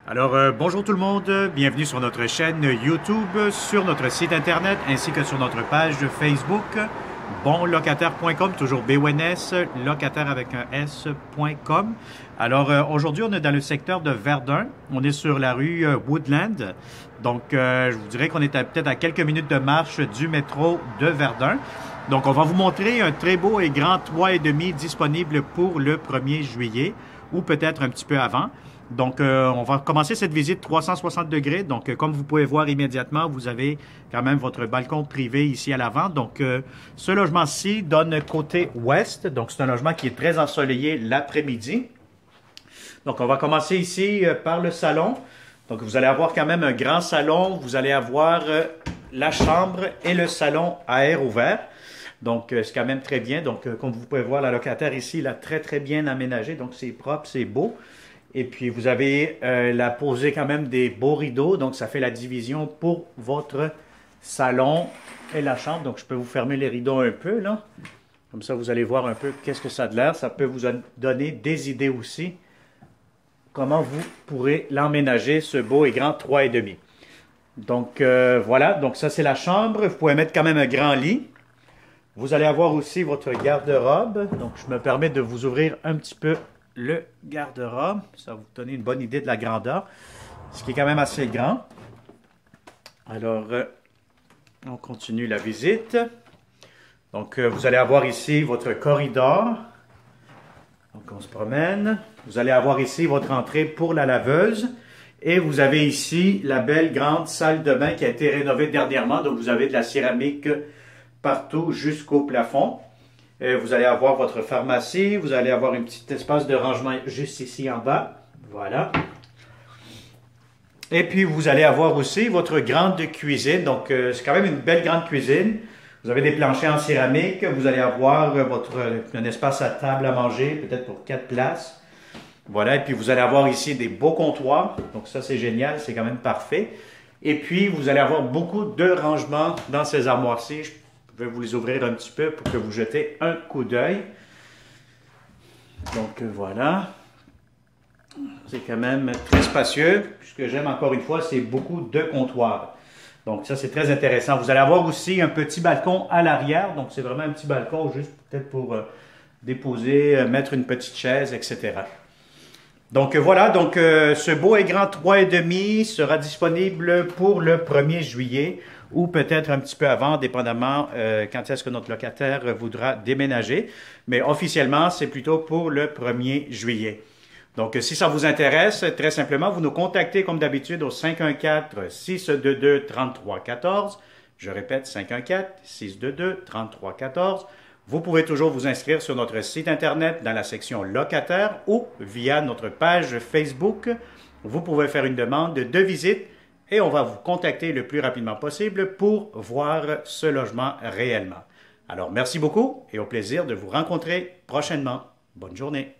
Bonjour tout le monde, bienvenue sur notre chaîne YouTube, sur notre site internet ainsi que sur notre page Facebook bonlocataire.com, toujours BONS, locataire avec un S.com. Aujourd'hui, on est dans le secteur de Verdun, on est sur la rue Woodland, donc je vous dirais qu'on est peut-être à quelques minutes de marche du métro de Verdun. Donc, on va vous montrer un très beau et grand 3,5 disponible pour le 1er juillet ou peut-être un petit peu avant. Donc, on va commencer cette visite 360 degrés. Donc, comme vous pouvez voir immédiatement, vous avez quand même votre balcon privé ici à l'avant. Donc, ce logement-ci donne côté ouest. Donc, c'est un logement qui est très ensoleillé l'après-midi. Donc, on va commencer ici par le salon. Donc, vous allez avoir quand même un grand salon. Vous allez avoir la chambre et le salon à air ouvert. Donc, c'est quand même très bien. Donc, comme vous pouvez voir, la locataire ici l'a très bien aménagé. Donc, c'est propre, c'est beau. Et puis, vous avez posé quand même des beaux rideaux. Donc, ça fait la division pour votre salon et la chambre. Donc, je peux vous fermer les rideaux un peu, là. Comme ça, vous allez voir un peu qu'est-ce que ça a de l'air. Ça peut vous donner des idées aussi. Comment vous pourrez l'emménager, ce beau et grand 3,5. Donc, voilà. Donc, ça, c'est la chambre. Vous pouvez mettre quand même un grand lit. Vous allez avoir aussi votre garde-robe. Donc, je me permets de vous ouvrir un petit peu le garde-robe. Ça va vous donner une bonne idée de la grandeur, ce qui est quand même assez grand. On continue la visite. Donc, vous allez avoir ici votre corridor. Donc, on se promène. Vous allez avoir ici votre entrée pour la laveuse. Et vous avez ici la belle grande salle de bain qui a été rénovée dernièrement. Donc, vous avez de la céramique partout jusqu'au plafond. Vous allez avoir votre pharmacie, vous allez avoir un petit espace de rangement juste ici en bas. Voilà. Et puis, vous allez avoir aussi votre grande cuisine. Donc, c'est quand même une belle grande cuisine. Vous avez des planchers en céramique. Vous allez avoir un espace à table à manger, peut-être pour 4 places. Voilà. Et puis, vous allez avoir ici des beaux comptoirs. Donc, ça, c'est génial. C'est quand même parfait. Et puis, vous allez avoir beaucoup de rangements dans ces armoires-ci. Je vais vous les ouvrir un petit peu pour que vous jetez un coup d'œil. Donc voilà. C'est quand même très spacieux. Ce que j'aime encore une fois, c'est beaucoup de comptoirs. Donc ça, c'est très intéressant. Vous allez avoir aussi un petit balcon à l'arrière. Donc c'est vraiment un petit balcon juste peut-être pour déposer, mettre une petite chaise, etc. Donc voilà, donc ce beau et grand 3,5 sera disponible pour le 1er juillet ou peut-être un petit peu avant, dépendamment quand est-ce que notre locataire voudra déménager. Mais officiellement, c'est plutôt pour le 1er juillet. Donc, si ça vous intéresse, très simplement, vous nous contactez comme d'habitude au 514-622-3314. Je répète, 514-622-3314. Vous pouvez toujours vous inscrire sur notre site Internet dans la section locataire ou via notre page Facebook. Vous pouvez faire une demande de visite et on va vous contacter le plus rapidement possible pour voir ce logement réellement. Alors, merci beaucoup et au plaisir de vous rencontrer prochainement. Bonne journée.